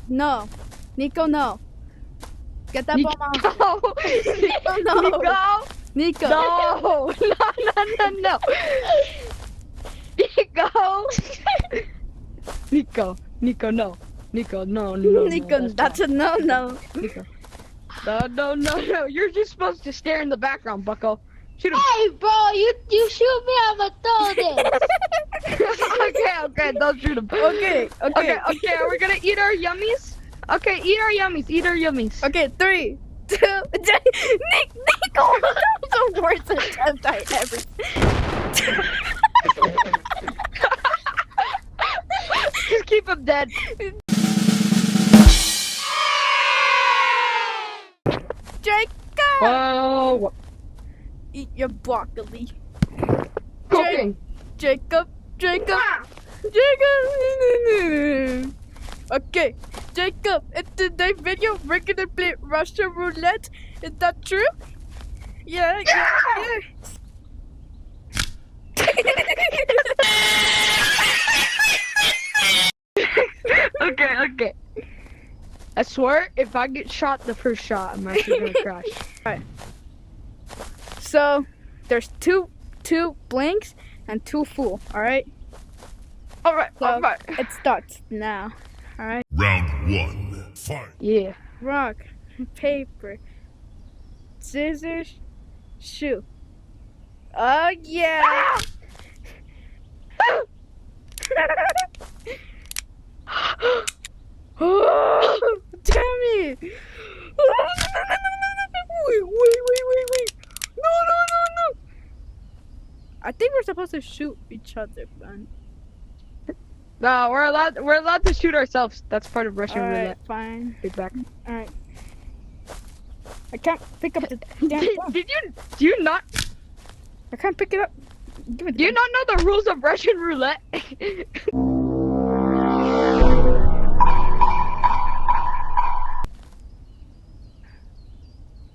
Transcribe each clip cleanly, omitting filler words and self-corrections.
No. Nico, no. Get that bomb out. Nico! No. Nico! Nico. No! No! Nico! Nico, no. Nico, no. Nico, that's a no. Nico. No. You're just supposed to stare in the background, bucko. Shoot him. Hey, bro, you shoot me, I'ma throw this. Okay, don't shoot him. Okay. Are we gonna eat our yummies? Okay, eat our yummies. Okay, 3, 2, Nico! That was the worst attempt I ever. Just keep him dead. Jacob! Oh, Eat your broccoli. cooking. Jacob! Ah! Okay, Jacob, in today's video, we're gonna play Russian roulette. Is that true? Yeah. Okay. I swear, if I get shot the first shot, I'm actually gonna crash. Alright. So, there's two blanks and 2 full, alright? Alright. It starts now, alright? Round 1. Fight. Yeah. Rock, paper, scissors, shoot. Oh yeah! Oh, damn it! Wait. No. I think we're supposed to shoot each other, man. No, we're allowed to shoot ourselves. That's part of Russian Alright, roulette. fine. Get back. Alright. I can't pick up the damn phone. Do you not I can't pick it up. Give it do you to not know the rules of Russian roulette?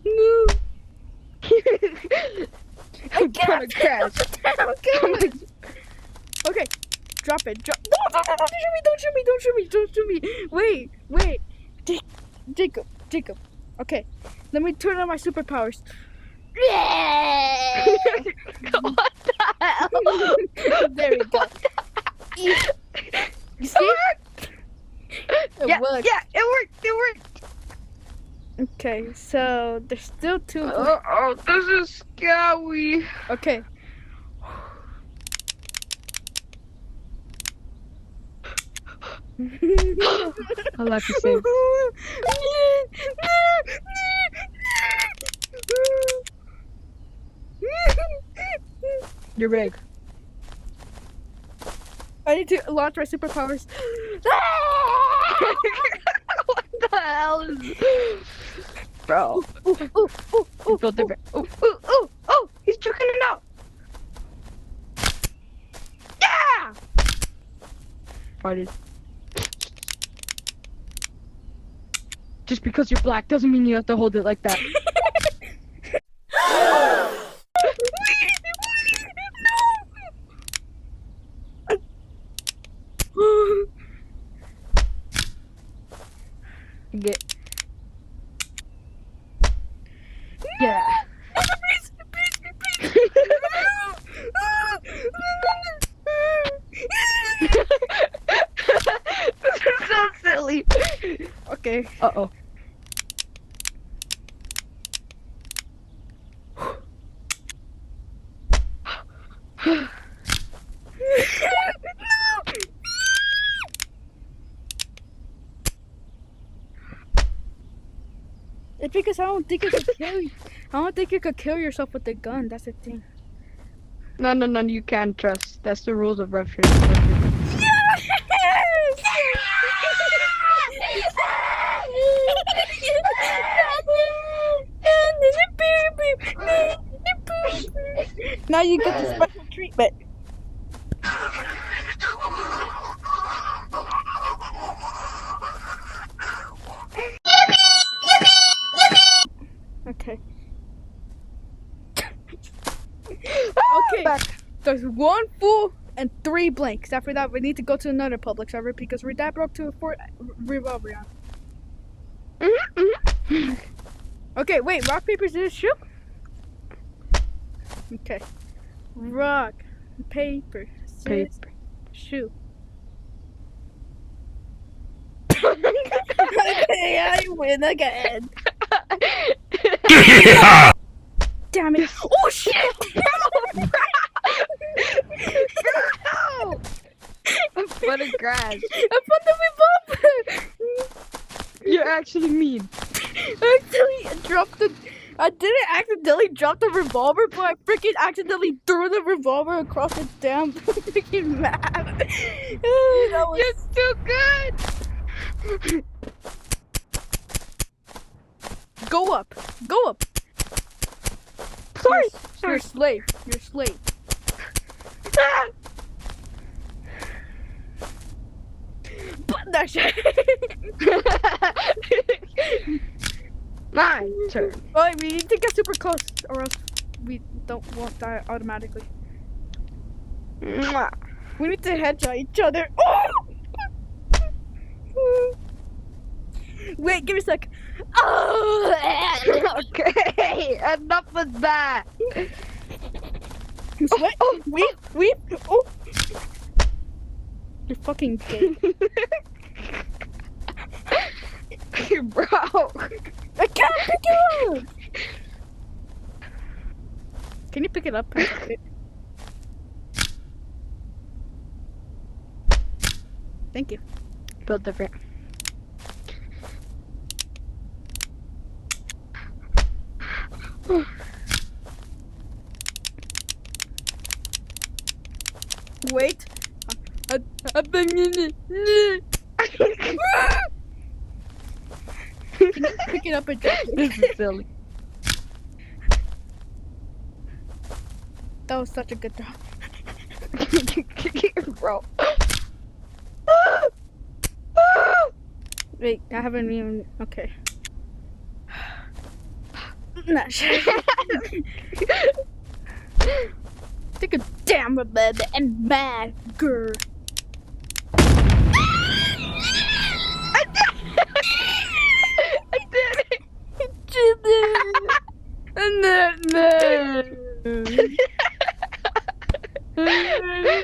No. I'm gonna crash. Okay, drop it. No, don't shoot me. Wait. Jacob. Okay, let me turn on my superpowers. What the hell? There we go. You see? It worked. Yeah, it worked. Okay, so there's still 2. Oh, this is scary. Okay. I like to save. You're big. I need to launch my superpowers. What the hell is bro? Ooh. Feel different. Oh, he's choking it out. Yeah! Farted. Just because you're black doesn't mean you have to hold it like that. Get. Yeah. This is so silly. Okay. Uh-oh. It's because I don't think you could kill you. I don't think you could kill yourself with the gun. That's the thing. No, you can't trust. That's the rules of Russian. Now you get the special treatment. Okay. Okay. Back. There's 1 full and 3 blanks. After that, we need to go to another public server because we're that broke to afford revolver on. Okay, wait. Rock, paper, scissors, shoot. Okay. Rock, paper, scissors, Paper. shoot. Okay, I win again. Damn it. Oh shit! What a grass. I put the revolver. You're actually mean. I didn't accidentally drop the revolver, but I freaking accidentally threw the revolver across the damn freaking map. That was You're too good. Go up. Go up. Sorry. You're a slave. You're a slave. But that shit. My turn. Oh, we need to get super close, or else we won't die automatically. Mwah. We need to headshot each other. Oh! Wait, give me a sec. Oh! Okay, enough with that. What? Oh, we. Oh! You're fucking gay. Bro. I can't pick it up. Can you pick it up? Thank you. Build different. Wait. I've been in it. Can you pick it up and drop it? This is silly. That was such a good drop. Bro. Wait, I haven't even. Okay. Nah, shit. Take a damn baby and mad girl. I did it.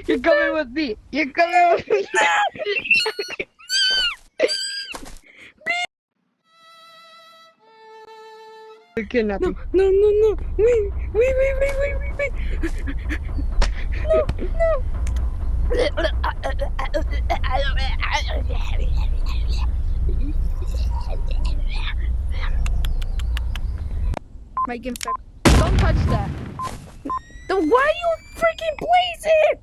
You're coming with me. You're coming with me. You're kidnapping. No. Wait. No. My game stuck. Don't touch that. Then why do you freaking blaze it?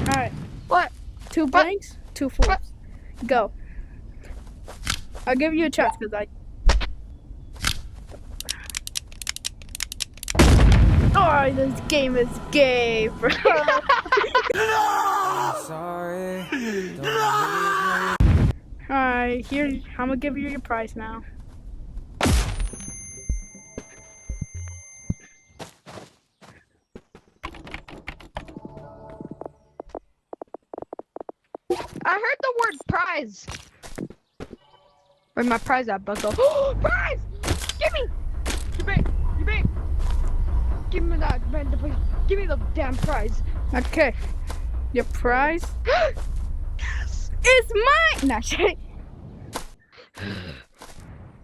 Alright. What? 2 blanks, 2 fours. Go. I'll give you a chance because I. Oh, this game is gay, bro. Sorry. Alright, here, I'm gonna give you your prize now. I heard the word prize. Where's my prize at, Bucko? Oh, prize! Give me! Give me! Give me that random prize. Give me the damn prize. Okay. Your prize Yes! is mine! Nah, shit.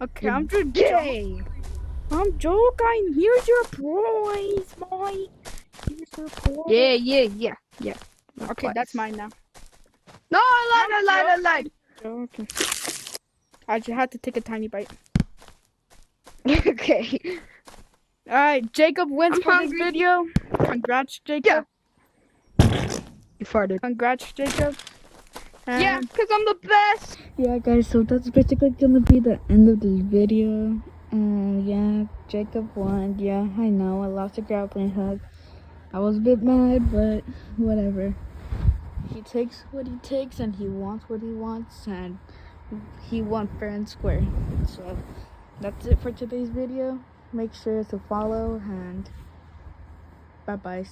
Okay, I'm just Gay! I'm joking. Here's your prize, boy. Here's your prize. Yeah. My Okay, prize. that's mine now. No, I lied. Okay. I just had to take a tiny bite. Okay. Alright, Jacob wins I'm for hungry. this video. Congrats, Jacob. You farted. Congrats, Jacob. Yeah, because I'm the best. Yeah, guys, so that's basically gonna be the end of this video. Yeah, Jacob won. Yeah, I know, I lost a grappling hook. I was a bit mad, but whatever. He takes what he takes and he wants what he wants, and he won fair and square. So that's it for today's video. Make sure to follow and bye-bye.